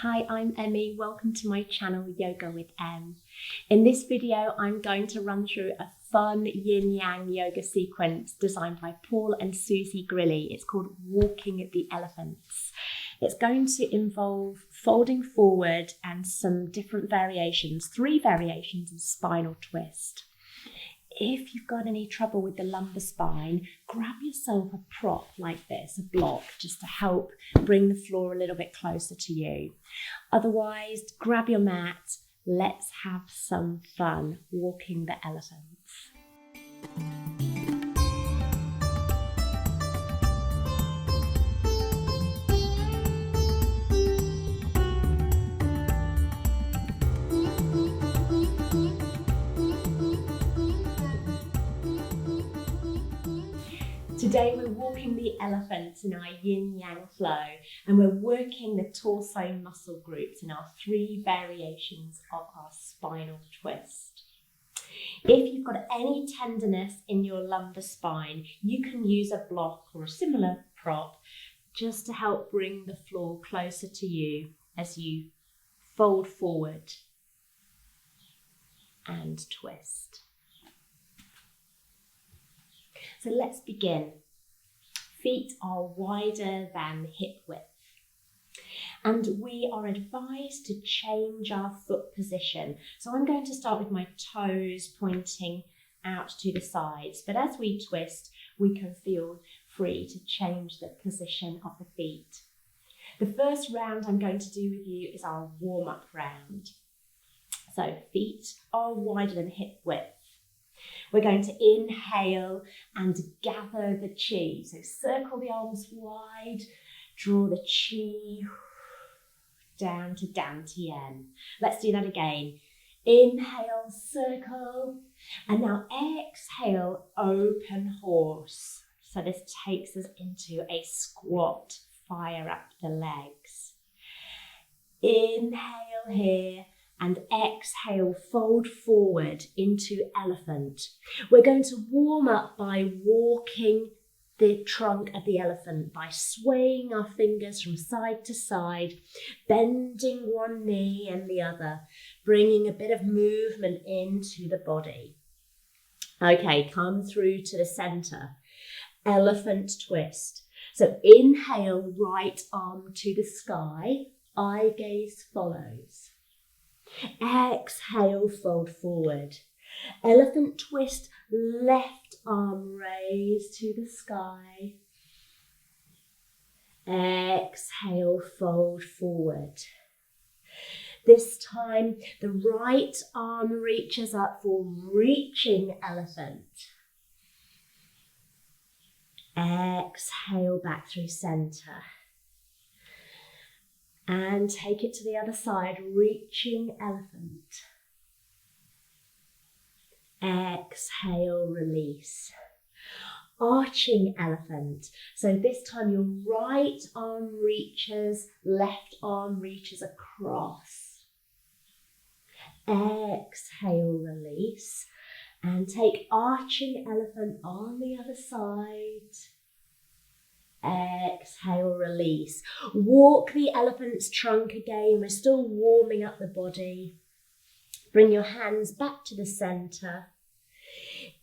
Hi, I'm Emmy. Welcome to my channel, Yoga with Em. In this video, I'm going to run through a fun yin-yang yoga sequence designed by Paul and Suzie Grilley. It's called Walking the Elephants. It's going to involve folding forward and some different variations, 3 variations of spinal twist. If you've got any trouble with the lumbar spine, grab yourself a prop like this, a block, just to help bring the floor a little bit closer to you. Otherwise, grab your mat. Let's have some fun walking the elephants. Today we're walking the elephants in our yin-yang flow, and we're working the torso muscle groups in our 3 variations of our spinal twist. If you've got any tenderness in your lumbar spine, you can use a block or a similar prop just to help bring the floor closer to you as you fold forward and twist. So let's begin. Feet are wider than hip width. And we are advised to change our foot position. So I'm going to start with my toes pointing out to the sides. But as we twist, we can feel free to change the position of the feet. The first round I'm going to do with you is our warm-up round. So feet are wider than hip width. We're going to inhale and gather the chi. So circle the arms wide, draw the chi down to dantian. Let's do that again. Inhale, circle, and now exhale, open horse. So this takes us into a squat, fire up the legs. Inhale here. And exhale, fold forward into elephant. We're going to warm up by walking the trunk of the elephant, by swaying our fingers from side to side, bending one knee and the other, bringing a bit of movement into the body. Okay, come through to the center. Elephant twist. So inhale, right arm to the sky, eye gaze follows. Exhale, fold forward. Elephant twist, left arm raise to the sky. Exhale, fold forward. This time, the right arm reaches up for reaching elephant. Exhale, back through center. And take it to the other side, reaching elephant. Exhale, release. Arching elephant. So this time your right arm reaches, left arm reaches across. Exhale, release. And take arching elephant on the other side. Exhale, release. Walk the elephant's trunk again. We're still warming up the body. Bring your hands back to the center.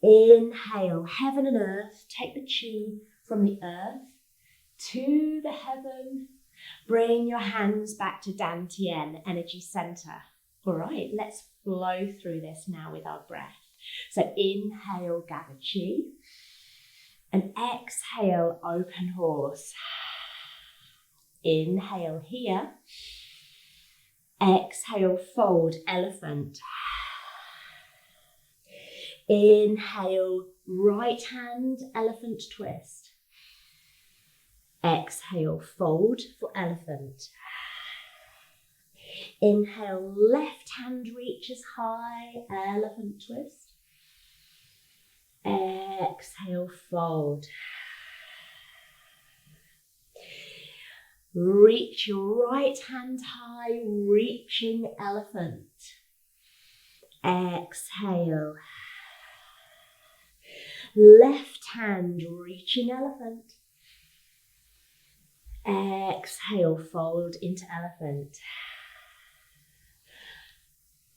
Inhale, heaven and earth. Take the chi from the earth to the heaven. Bring your hands back to dantian, energy center. All right, let's flow through this now with our breath. So inhale, gather chi. And exhale, open horse. Inhale here. Exhale, fold, elephant. Inhale, right hand, elephant twist. Exhale, fold for elephant. Inhale, left hand reaches high, elephant twist. Exhale, fold. Reach your right hand high, reaching elephant. Exhale. Left hand reaching elephant. Exhale, fold into elephant.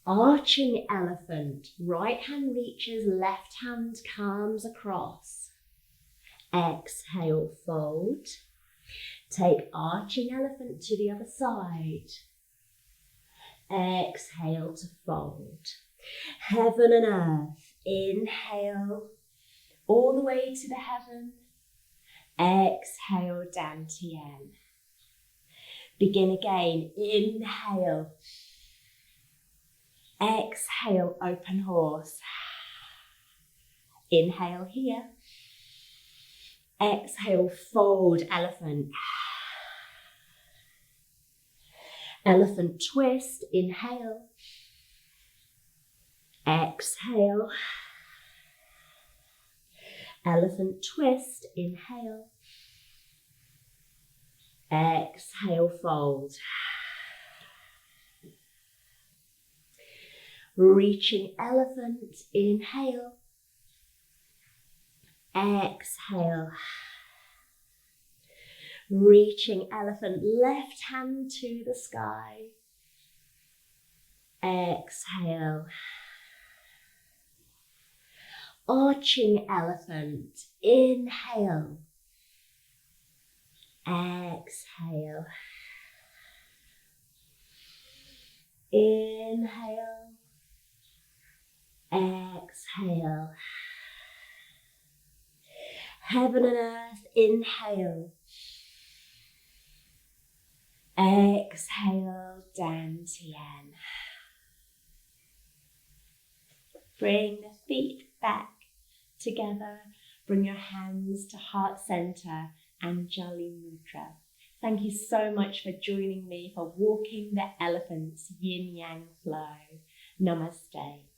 Arching elephant. Right hand reaches, left hand comes across. Exhale, fold. Take arching elephant to the other side. Exhale to fold. Heaven and earth. Inhale all the way to the heaven. Exhale, Dantian. Begin again. Inhale. Exhale, open horse. Inhale here. Exhale, fold elephant. Elephant twist. Inhale. Exhale. Elephant twist. Inhale. Exhale, fold. Reaching elephant. Inhale. Exhale. Reaching elephant. Left hand to the sky. Exhale. Arching elephant. Inhale. Exhale. Inhale. Exhale. Heaven and earth. Inhale. Exhale, Dantian. Bring the feet back together. Bring your hands to heart center, Anjali Mudra. Thank you so much for joining me for walking the elephant's yin-yang flow. Namaste.